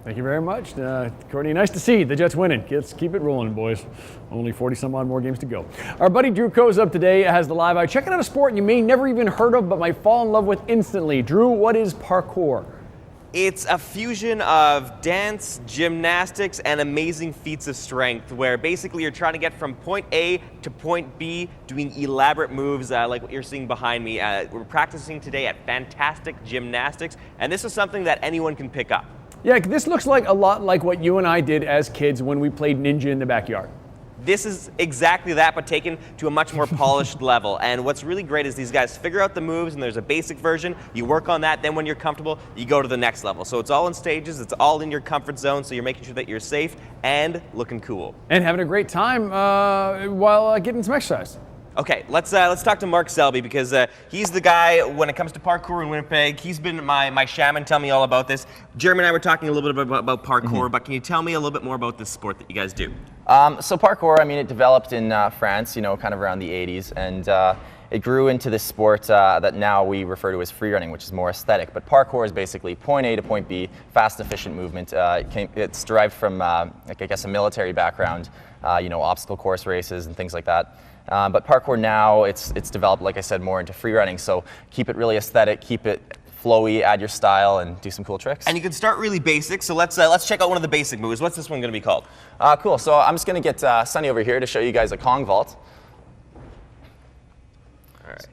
Thank you very much. Courtney, nice to see the Jets winning. Let's keep it rolling, boys. Only 40 some odd more games to go. Our buddy Drew Kozub today has the live eye. Checking out a sport you may never even heard of, but might fall in love with instantly. Drew, what is parkour? It's a fusion of dance, gymnastics, and amazing feats of strength, where basically you're trying to get from point A to point B, doing elaborate moves like what you're seeing behind me. We're practicing today at Fantastic Gymnastics, and this is something that anyone can pick up. Yeah, this looks like a lot like what you and I did as kids when we played ninja in the backyard. This is exactly that, but taken to a much more polished level. And what's really great is these guys figure out the moves, and there's a basic version. You work on that, then when you're comfortable, you go to the next level. So it's all in stages, it's all in your comfort zone, so you're making sure that you're safe and looking cool. And having a great time while getting some exercise. Okay, let's talk to Mark Selby, because he's the guy when it comes to parkour in Winnipeg. He's been my shaman, tell me all about this. Jeremy and I were talking a little bit about parkour, but can you tell me a little bit more about this sport that you guys do? So parkour, I mean, it developed in France, you know, kind of around the 80s, and it grew into this sport that now we refer to as free running, which is more aesthetic. But parkour is basically point A to point B, fast, efficient movement. It's derived from, like, I guess, a military background, you know, obstacle course races and things like that. But parkour now, it's developed, like I said, more into free running. So keep it really aesthetic, keep it flowy, add your style, and do some cool tricks. And you can start really basic, so let's check out one of the basic moves. What's this one going to be called? Cool, so I'm just going to get Sunny over here to show you guys a Kong vault. All right.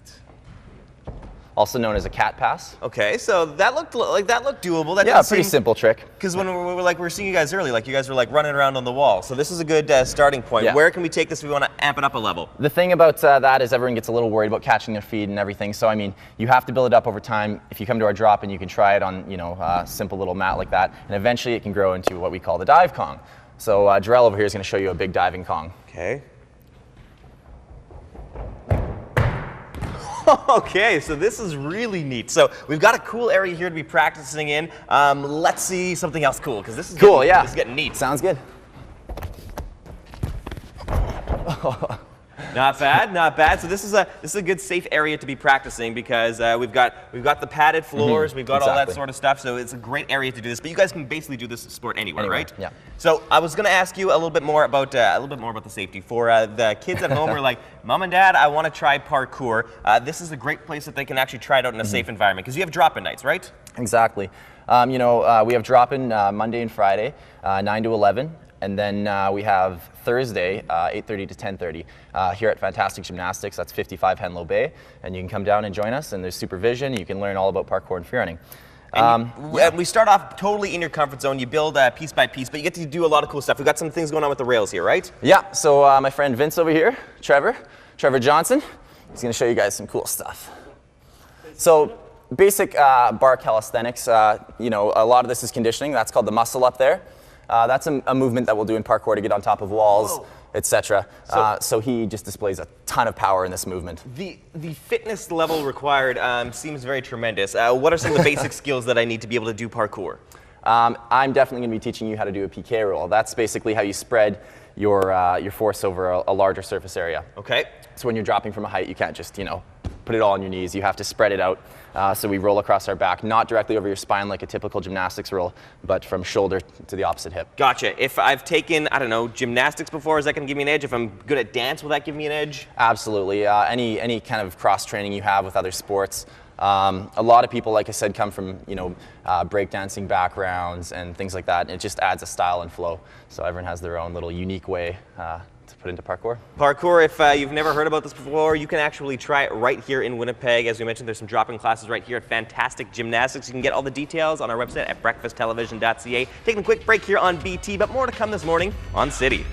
Also known as a cat pass. Okay, so that looked doable. That Yeah, pretty simple trick. Because when we were seeing you guys early, like you guys were like running around on the wall. So this is a good starting point. Yeah. Where can we take this if we want to amp it up a level? The thing about that is everyone gets a little worried about catching their feet and everything. So I mean, you have to build it up over time. If you come to our drop-in, you can try it on, you know, a simple little mat like that, and eventually it can grow into what we call the dive Kong. So Jarrell over here is going to show you a big diving Kong. Okay. Okay, so this is really neat. So we've got a cool area here to be practicing in. Let's see something else cool, because this is cool. This Yeah, is getting neat. Sounds good. Not bad, not bad. So this is a good safe area to be practicing, because we've got the padded floors, we've got all that sort of stuff. So it's a great area to do this. But you guys can basically do this sport anywhere, right? Yeah. So I was going to ask you a little bit more about the safety for the kids at home who are like, Mom and Dad, I want to try parkour. This is a great place that they can actually try it out in a safe environment, because you have drop-in nights, right? Exactly. You know, we have drop-in Monday and Friday, 9 to 11. And then we have Thursday, 8:30 to 10:30, here at Fantastic Gymnastics. That's 55 Henlow Bay. And you can come down and join us, and there's supervision. You can learn all about parkour and free running. And we start off totally in your comfort zone. You build piece by piece, but you get to do a lot of cool stuff. We've got some things going on with the rails here, right? Yeah, so my friend Vince over here, Trevor Johnson, he's going to show you guys some cool stuff. So basic bar calisthenics, you know, a lot of this is conditioning. That's called the muscle up there. That's a movement that we'll do in parkour to get on top of walls, etc. So he just displays a ton of power in this movement. The fitness level required seems very tremendous. What are some of the basic skills that I need to be able to do parkour? I'm definitely going to be teaching you how to do a PK roll. That's basically how you spread your force over a larger surface area. Okay. So when you're dropping from a height, you can't just, you know, put it all on your knees. You have to spread it out. So we roll across our back, not directly over your spine like a typical gymnastics roll, but from shoulder to the opposite hip. Gotcha. If I've taken, I don't know, gymnastics before, is that going to give me an edge? If I'm good at dance, will that give me an edge? Absolutely. Any kind of cross training you have with other sports. A lot of people, like I said, come from, you know, breakdancing backgrounds and things like that. And it just adds a style and flow. So everyone has their own little unique way to put into parkour. Parkour, if you've never heard about this before, you can actually try it right here in Winnipeg. As we mentioned, there's some drop-in classes right here at Fantastic Gymnastics. You can get all the details on our website at breakfasttelevision.ca. Taking a quick break here on BT, but more to come this morning on City.